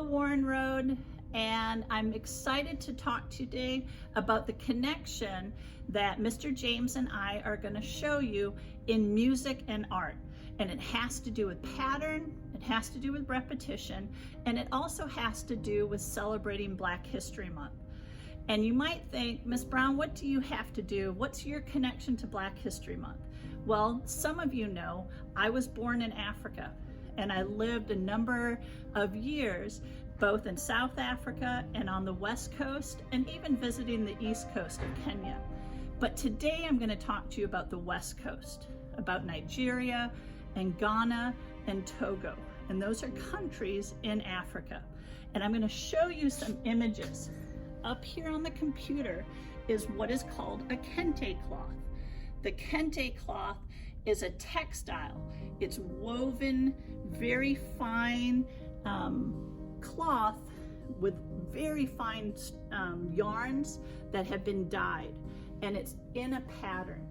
Warren Road, and I'm excited to talk today about the connection that Mr. James and I are going to show you in music and art. And it has to do with pattern, it has to do with repetition, and it also has to do with celebrating Black History Month. And you might think, Miss Brown, what do you have to do? What's your connection to Black History Month? Well, some of you know I was born in Africa, and I lived a number of years both in South Africa and on the West Coast, and even visiting the East Coast of Kenya. But today I'm going to talk to you about the West Coast, about Nigeria and Ghana and Togo. And those are countries in Africa. And I'm going to show you some images. Up here on the computer is what is called a kente cloth. The kente cloth is a textile. It's woven, very fine cloth with very fine yarns that have been dyed, and it's in a pattern.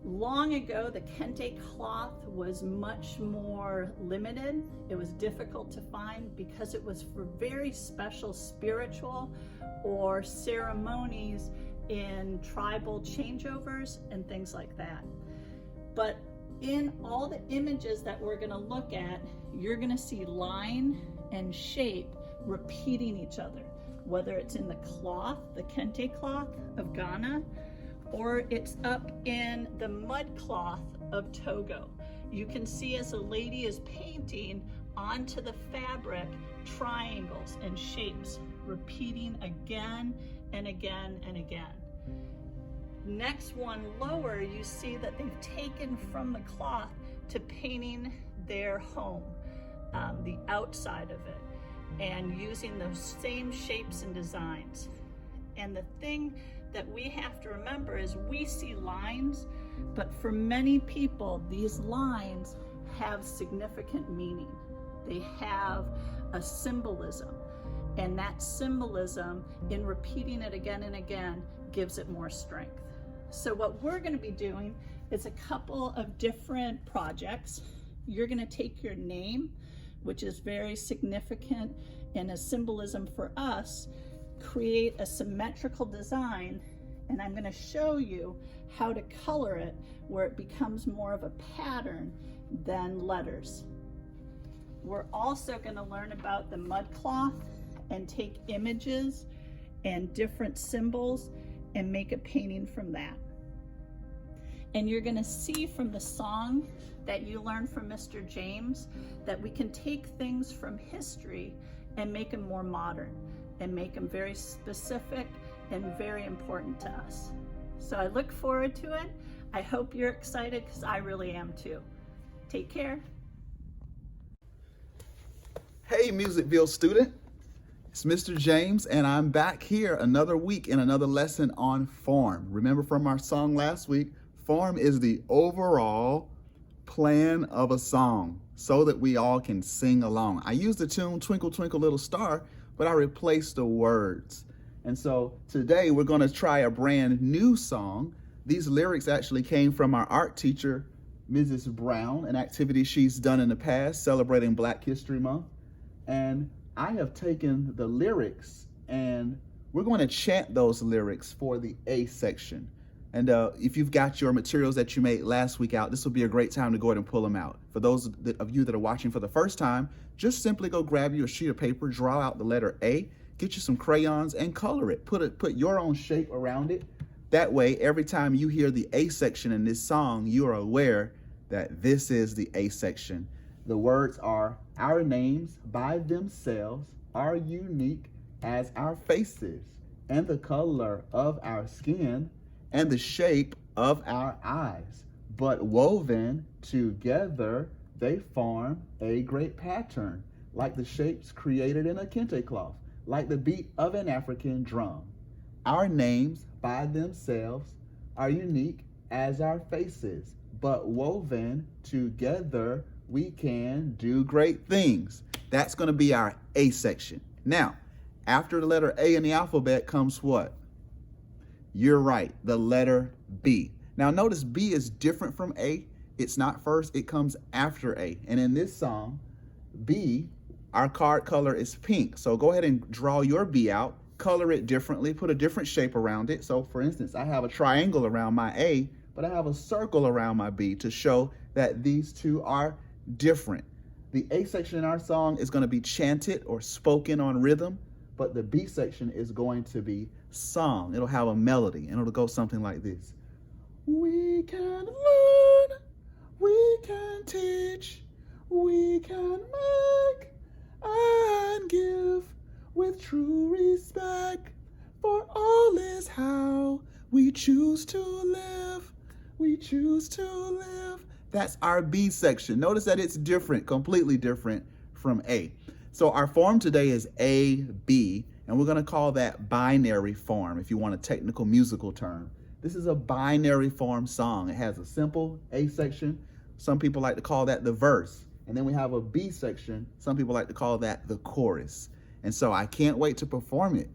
Long ago, the kente cloth was much more limited. It was difficult to find because it was for very special spiritual or ceremonies in tribal changeovers and things like that. But in all the images that we're going to look at, you're going to see line and shape repeating each other, whether it's in the cloth, the kente cloth of Ghana, or it's up in the mud cloth of Togo. You can see as a lady is painting onto the fabric triangles and shapes, repeating again and again and again. Next one lower, you see that they've taken from the cloth to painting their home, the outside of it, and using those same shapes and designs. And the thing that we have to remember is we see lines, but for many people, these lines have significant meaning. They have a symbolism, and that symbolism, in repeating it again and again, gives it more strength. So what we're going to be doing is a couple of different projects. You're going to take your name, which is very significant in a symbolism for us, create a symmetrical design, and I'm going to show you how to color it where it becomes more of a pattern than letters. We're also going to learn about the mud cloth and take images and different symbols and make a painting from that. And you're going to see from the song that you learned from Mr. James that we can take things from history and make them more modern and make them very specific and very important to us. So I look forward to it. I hope you're excited, because I really am too. Take care. Hey, Musicville student, it's Mr. James, and I'm back here another week in another lesson on form. Remember from our song last week, form is the overall plan of a song so that we all can sing along. I used the tune Twinkle Twinkle Little Star, but I replaced the words. And so today we're going to try a brand new song. These lyrics actually came from our art teacher, Mrs. Brown, an activity she's done in the past celebrating Black History Month. And I have taken the lyrics and we're going to chant those lyrics for the A section. And if you've got your materials that you made last week out, this will be a great time to go ahead and pull them out. For those of you that are watching for the first time, just simply go grab you a sheet of paper, draw out the letter A, get you some crayons and color it. Put your own shape around it. That way, every time you hear the A section in this song, you are aware that this is the A section. The words are, our names by themselves are unique as our faces, and the color of our skin, and the shape of our eyes. But woven together, they form a great pattern, like the shapes created in a kente cloth, like the beat of an African drum. Our names by themselves are unique as our faces, but woven together, we can do great things. That's going to be our A section. Now, after the letter A in the alphabet comes what? You're right, the letter B. Now notice B is different from A. It's not first, it comes after A. And in this song, B, our card color is pink. So go ahead and draw your B out, color it differently, put a different shape around it. So for instance, I have a triangle around my A, but I have a circle around my B to show that these two are different. The A section in our song is going to be chanted or spoken on rhythm, but the B section is going to be sung. It'll have a melody, and it'll go something like this. We can learn, we can teach, we can make and give with true respect, for all is how we choose to live. We choose to live. That's our B section. Notice that it's different, completely different from A. So our form today is A, B, and we're going to call that binary form if you want a technical musical term. This is a binary form song. It has a simple A section. Some people like to call that the verse. And then we have a B section. Some people like to call that the chorus. And so I can't wait to perform it.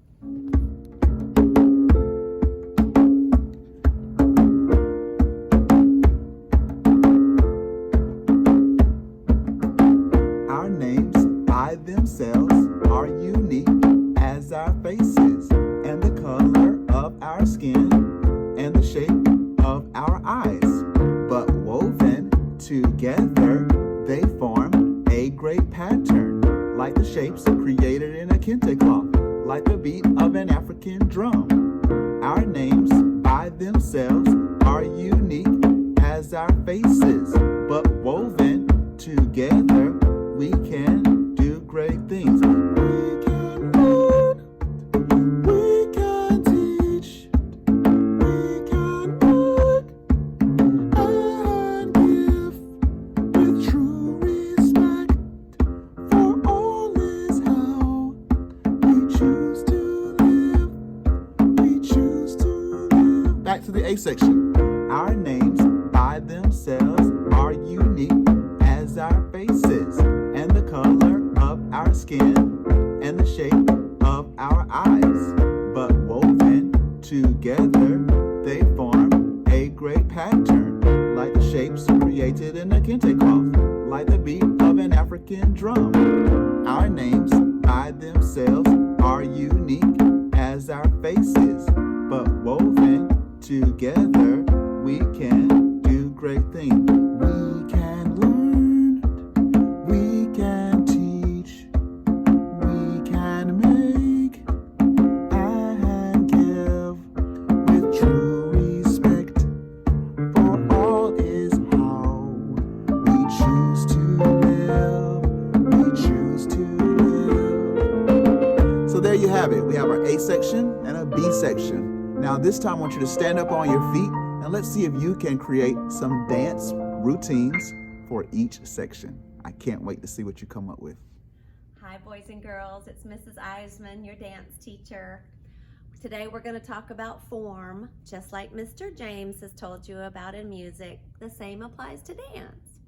Our names by themselves are unique as our faces and the color of our skin and the shape of our eyes. But woven together, they form a great pattern, like the shapes created in a kente cloth, like the beat of an African drum. Our names by themselves are unique as our faces, but woven together, we can do great things. We can learn, we can teach, we can work and give with true respect, for all is how we choose to live. We choose to live. Back to the A section. Our names by themselves are unique as our faces and the color of our skin and the shape of our eyes. But woven together, they form a great pattern, like the shapes created in a kente cloth, like the beat of an African drum. Our names by themselves are unique as our faces, but woven together, we can do great things. We can learn, we can teach, we can make and give with true respect, for all is how we choose to live. We choose to live. So there you have it. We have our A section and a B section. Now this time I want you to stand up on your feet and let's see if you can create some dance routines for each section. I can't wait to see what you come up with. Hi boys and girls, it's Mrs. Eisman, your dance teacher. Today we're going to talk about form, just like Mr. James has told you about in music. The same applies to dance.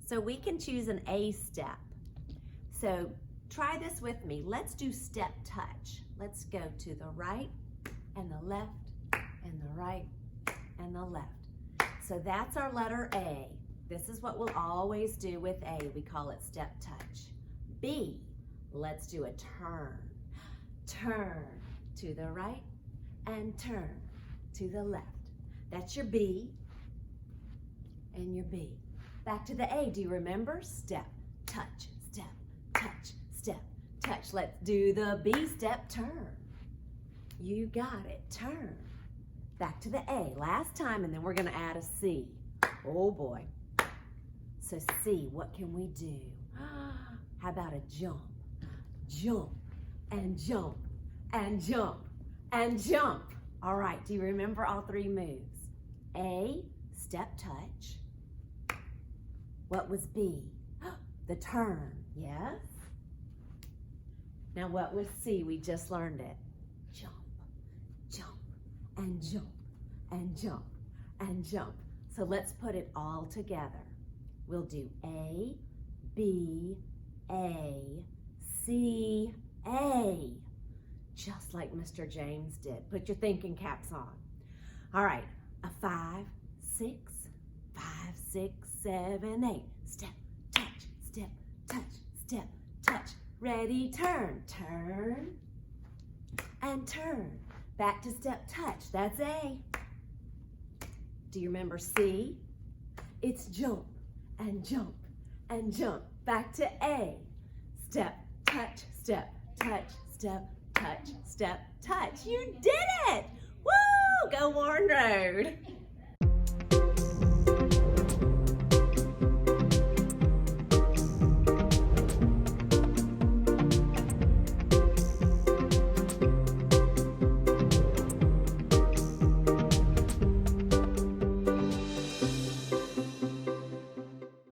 So we can choose an A step. So try this with me. Let's do step touch. Let's go to the right and the left and the right and the left. So that's our letter A. This is what we'll always do with A. We call it step touch. B, let's do a turn. Turn to the right and turn to the left. That's your B and your B. Back to the A. Do you remember? Step, touch, step, touch, step, touch. Let's do the B step, turn. You got it, turn. Back to the A, last time, and then we're gonna add a C. Oh boy. So C, what can we do? How about a jump? Jump, and jump, and jump, and jump. All right, do you remember all three moves? A, step touch. What was B? The turn, yes? Now what was C? We just learned it. Jump, jump, and jump, and jump, and jump. So let's put it all together. We'll do A, B, A, C, A. Just like Mr. James did. Put your thinking caps on. All right, a 5, 6, 5, 6, 7, 8. Step, touch, step, touch, step, touch, Ready, turn, turn, and turn. Back to step, touch, that's A. Do you remember C? It's jump, and jump, and jump. Back to A. Step, touch, step, touch, step, touch, step, touch. You did it! Woo! Go Warren Road.